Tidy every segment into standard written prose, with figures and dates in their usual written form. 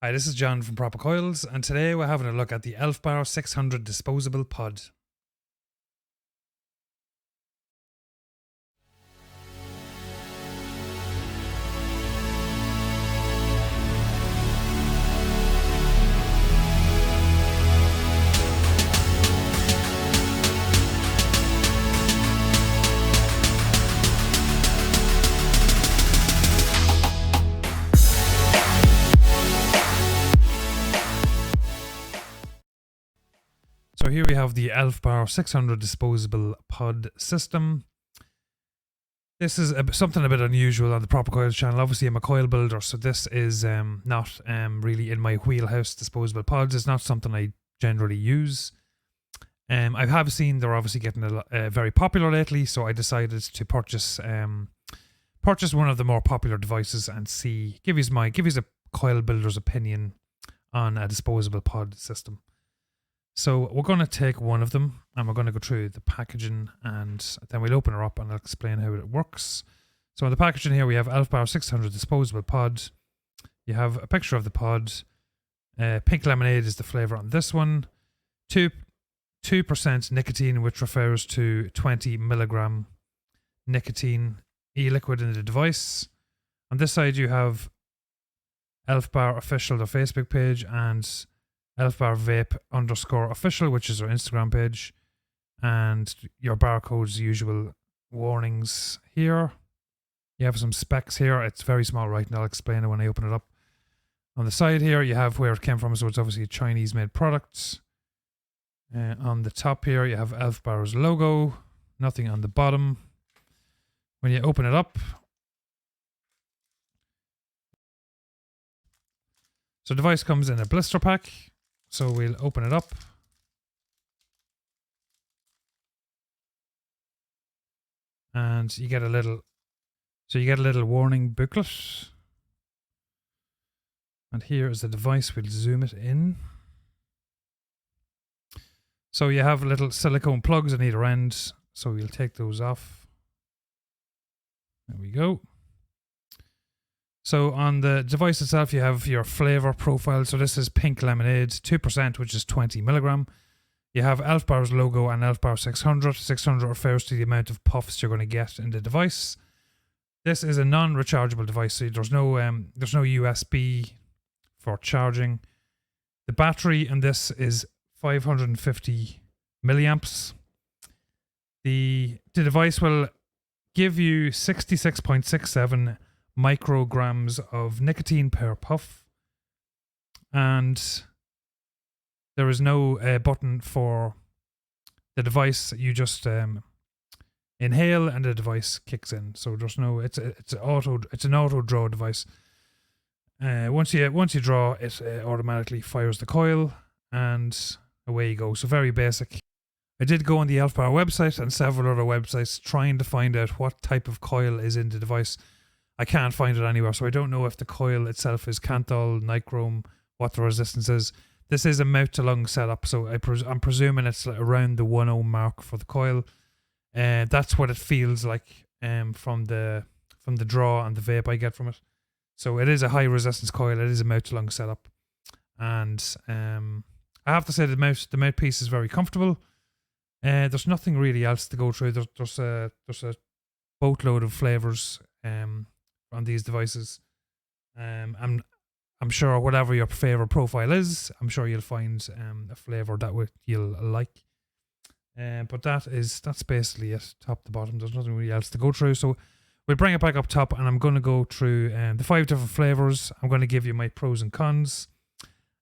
Hi, this is John from Propercoils, and today we're having a look at the Elfbar 600 Disposable Pod. So here we have the Elfbar 600 Disposable Pod system. This is something a bit unusual on the Propercoils channel. Obviously, I'm a coil builder, so this is not really in my wheelhouse. Disposable pods is not something I generally use. I have seen they're obviously getting very popular lately, so I decided to purchase one of the more popular devices and give you a coil builder's opinion on a disposable pod system. So we're going to take one of them and we're going to go through the packaging, and then we'll open her up and I'll explain how it works. So in the packaging here we have Elfbar 600 Disposable Pod. You have a picture of the pod. Pink lemonade is the flavour on this one. 2% nicotine, which refers to 20 milligram nicotine e-liquid in the device. On this side you have Elfbar official, their Facebook page, and Elfbar Vape _official, which is our Instagram page, and your barcode's usual warnings here. You have some specs here. It's very small right now. I'll explain it when I open it up. On the side here, you have where it came from, so it's obviously a Chinese-made product. On the top here, you have Elfbar's logo. Nothing on the bottom. When you open it up, so the device comes in a blister pack. So we'll open it up. And you get a little warning booklet. And here is the device. We'll zoom it in. So you have little silicone plugs on either end. So we'll take those off. There we go. So on the device itself, you have your flavor profile. So this is pink lemonade, 2%, which is 20 milligram. You have Elfbar's logo and Elfbar 600. 600 refers to the amount of puffs you're going to get in the device. This is a non-rechargeable device, so there's no USB for charging. The battery in this is 550 milliamps. The device will give you 66.67 micrograms of nicotine per puff, and there is no button for the device. You just inhale and the device kicks in. So there's no it's an auto draw device. Once you draw it, automatically fires the coil and away you go. So very basic. I did go on the Elfbar website and several other websites trying to find out what type of coil is in the device. I can't find it anywhere, so I don't know if the coil itself is Kanthal, nichrome, what the resistance is. This is a mouth-to-lung setup, so I'm presuming it's around the 1 ohm mark for the coil. That's what it feels like from the draw and the vape I get from it. So it is a high-resistance coil. It is a mouth-to-lung setup, and I have to say the mouthpiece is very comfortable. There's nothing really else to go through. There's a boatload of flavors on these devices. I'm sure whatever your favorite profile is, I'm sure you'll find a flavor that you'll like. But that's basically it, top to bottom. There's nothing really else to go through. So we'll bring it back up top, and I'm going to go through the 5 different flavors. I'm going to give you my pros and cons,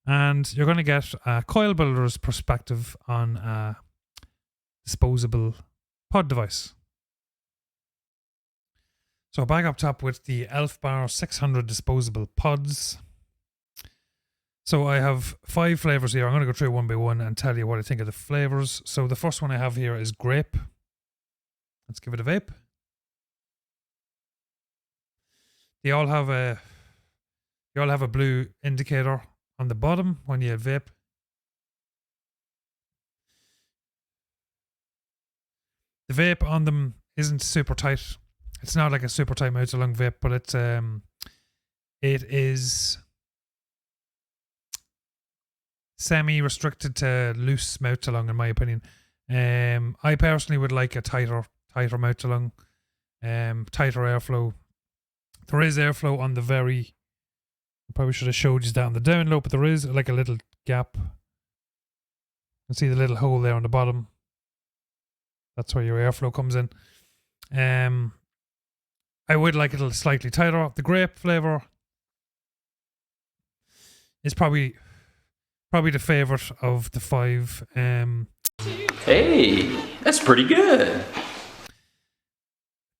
and you're going to get a coil builder's perspective on a disposable pod device. So back up top with the Elfbar 600 Disposable Pods. So I have 5 flavors here. I'm going to go through one by one and tell you what I think of the flavors. So the first one I have here is grape. Let's give it a vape. They all have a blue indicator on the bottom when you vape. The vape on them isn't super tight. It's not like a super tight mouth-to-lung vape, but it is semi-restricted to loose mouth to lung, in my opinion. I personally would like a tighter mouth to lung, tighter airflow. There is airflow on the very. I probably should have showed you down the down low, but there is like a little gap. You can see the little hole there on the bottom. That's where your airflow comes in. I would like it a little slightly tighter. The grape flavor is probably the favorite of the 5. Hey, that's pretty good.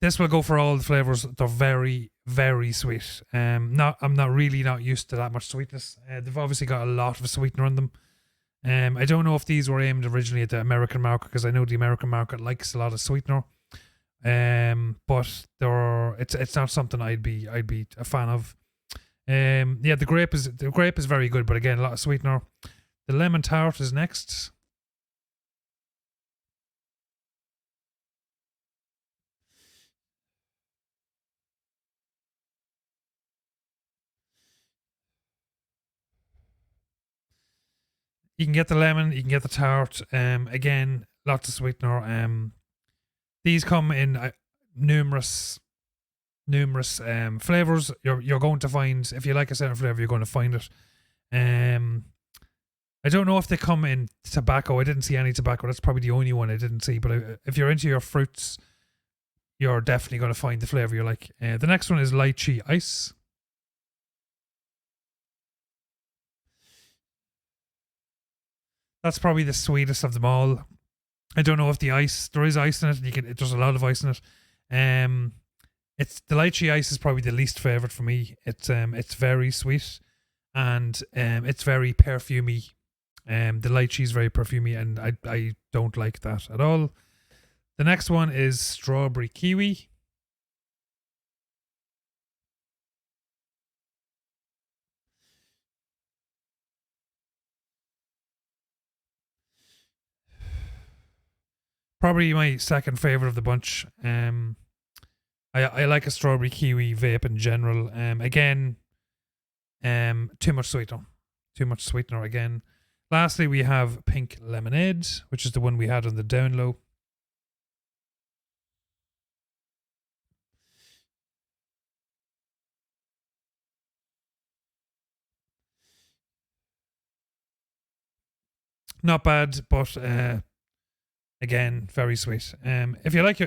This will go for all the flavors. They're very, very sweet. I'm not really used to that much sweetness. They've obviously got a lot of sweetener in them. I don't know if these were aimed originally at the American market, because I know the American market likes a lot of sweetener. But it's not something I'd be a fan of. Yeah, the grape is very good, but again, a lot of sweetener. The lemon tart is next. You can get the lemon, you can get the tart. Again, lots of sweetener. These come in numerous flavors. You're going to find, if you like a certain flavor, you're going to find it. I don't know if they come in tobacco. I didn't see any tobacco. That's probably the only one I didn't see. But if you're into your fruits, you're definitely going to find the flavor you like. The next one is lychee ice. That's probably the sweetest of them all. I don't know if there is ice in it. There's a lot of ice in it. It's the lychee ice is probably the least favorite for me. It's very sweet, and it's very perfumey. The lychee is very perfumey, and I don't like that at all. The next one is strawberry kiwi. Probably my second favorite of the bunch. I like a strawberry kiwi vape in general. Again, too much sweetener again. Lastly, we have pink lemonade, which is the one we had on the down low. Not bad, but again, very sweet. If you like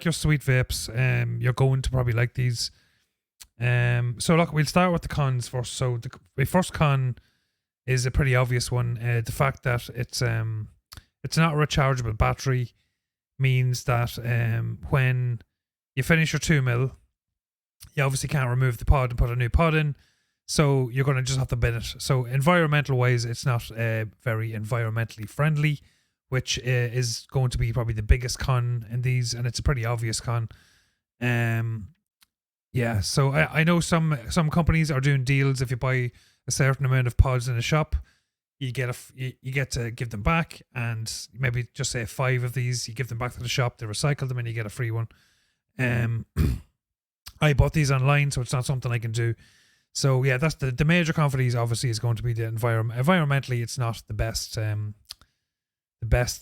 your sweet vapes, you're going to probably like these. So look, we'll start with the cons first. So the first con is a pretty obvious one. The fact that it's not a rechargeable battery means that when you finish your 2 mil, you obviously can't remove the pod and put a new pod in. So you're going to just have to bin it. So environmental wise, it's not very environmentally friendly, which is going to be probably the biggest con in these, and it's a pretty obvious con. Yeah, so I know some companies are doing deals. If you buy a certain amount of pods in a shop, you get to give them back, and maybe just say 5 of these, you give them back to the shop, they recycle them, and you get a free one. I bought these online, so it's not something I can do. So yeah, that's the major con for these. Obviously, is going to be the environment. Environmentally, it's not the best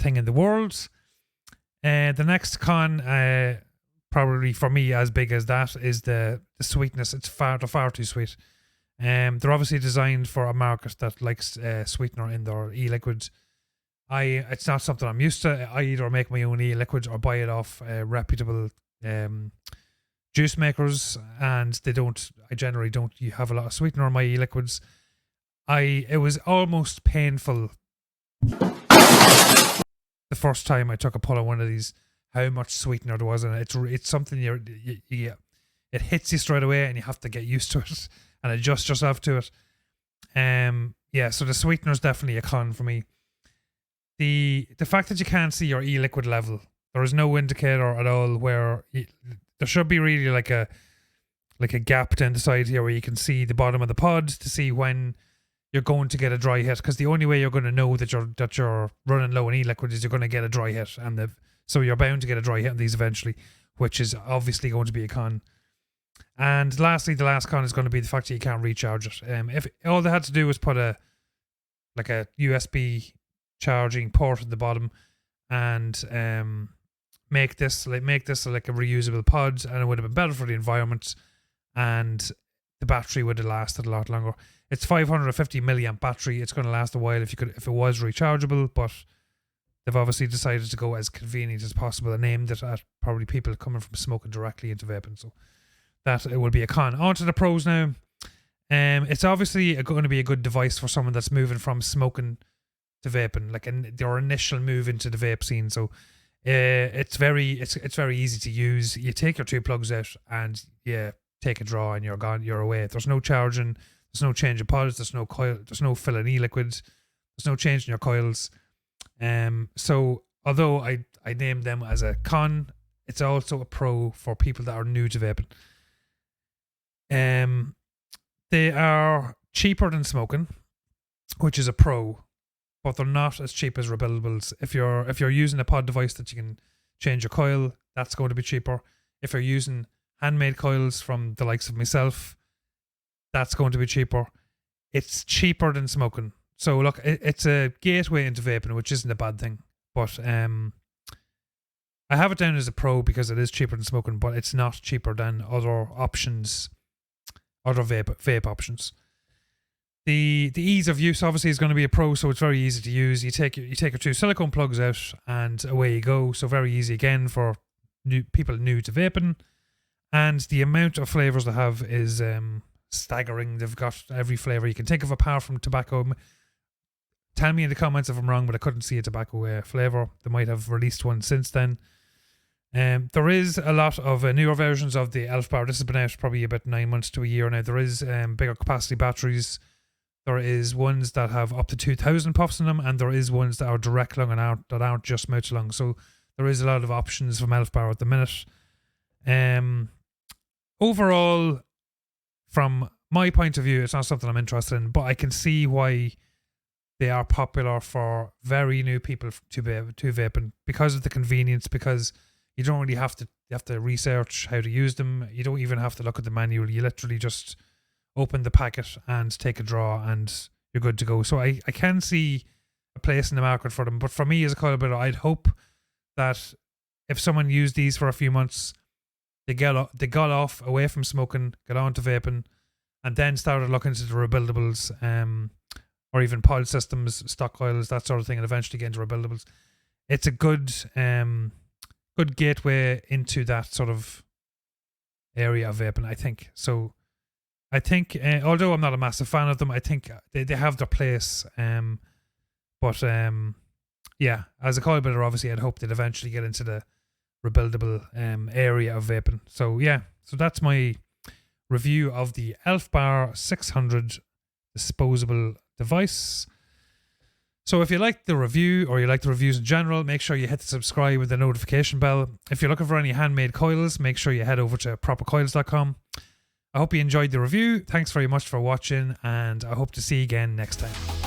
thing in the world. The next con, probably for me as big as that, is the sweetness. It's far too sweet. They're obviously designed for a market that likes sweetener in their e-liquids. It's not something I'm used to. I either make my own e-liquids or buy it off reputable juice makers, and I generally don't have a lot of sweetener in my e-liquids. It was almost painful the first time I took a pull on one of these, how much sweetener there was in it. It's something it hits you straight away, and you have to get used to it and adjust yourself to it. Yeah, so the sweetener is definitely a con for me. The fact that you can't see your e-liquid level, there is no indicator at all where there should be really like a gap down the side here where you can see the bottom of the pod to see when you're going to get a dry hit, because the only way you're going to know that you're running low on e-liquid is you're going to get a dry hit, and so you're bound to get a dry hit on these eventually, which is obviously going to be a con. And lastly, the last con is going to be the fact that you can't recharge it. If all they had to do was put a like a USB charging port at the bottom, and make this like a reusable pod, and it would have been better for the environment, and the battery would have lasted a lot longer. It's 550 milliamp battery. It's going to last a while if it was rechargeable, but they've obviously decided to go as convenient as possible and aimed it at probably people coming from smoking directly into vaping. So that it will be a con. On to the pros now. It's obviously going to be a good device for someone that's moving from smoking to vaping, like their initial move into the vape scene. So it's very easy to use. You take your 2 plugs out and take a draw and you're gone. You're away. There's no charging. There's no change of pods. There's no coil. There's no filling e-liquid. There's no change in your coils. So although I named them as a con, it's also a pro for people that are new to vaping. They are cheaper than smoking, which is a pro, but they're not as cheap as rebuildables. If you're using a pod device that you can change your coil, that's going to be cheaper. If you're using handmade coils from the likes of myself, that's going to be cheaper. It's cheaper than smoking. So look, it's a gateway into vaping, which isn't a bad thing. But I have it down as a pro because it is cheaper than smoking, but it's not cheaper than other options, other vape options. The ease of use obviously is going to be a pro, so it's very easy to use. You take your 2 silicone plugs out and away you go. So very easy again for people new to vaping. And the amount of flavors they have is staggering. They've got every flavor you can think of apart from tobacco. Tell me in the comments if I'm wrong, but I couldn't see a tobacco flavor. They might have released one since then. There is a lot of newer versions of the Elfbar. This has been out probably about 9 months to a year now. There is bigger capacity batteries. There is ones that have up to 2,000 puffs in them, and there is ones that are direct lung and that aren't just mouth lung. So there is a lot of options from Elfbar at the minute. Overall, from my point of view, it's not something I'm interested in, but I can see why they are popular for very new people to vaping because of the convenience, because you don't really have to research how to use them. You don't even have to look at the manual. You literally just open the packet and take a draw and you're good to go. So I can see a place in the market for them. But for me as a coil builder, I'd hope that if someone used these for a few months, they got off away from smoking, got on to vaping, and then started looking into the rebuildables, or even pod systems, stock coils, that sort of thing, and eventually get into rebuildables. It's a good gateway into that sort of area of vaping, I think. So I think, although I'm not a massive fan of them, I think they have their place. But as a coil builder, obviously, I'd hope they'd eventually get into the rebuildable area of vaping. So so that's my review of the Elfbar 600 disposable device. So if you like the review, or you like the reviews in general, make sure you hit the subscribe with the notification bell. If you're looking for any handmade coils, make sure you head over to propercoils.com. I hope you enjoyed the review. Thanks very much for watching, and I hope to see you again next time.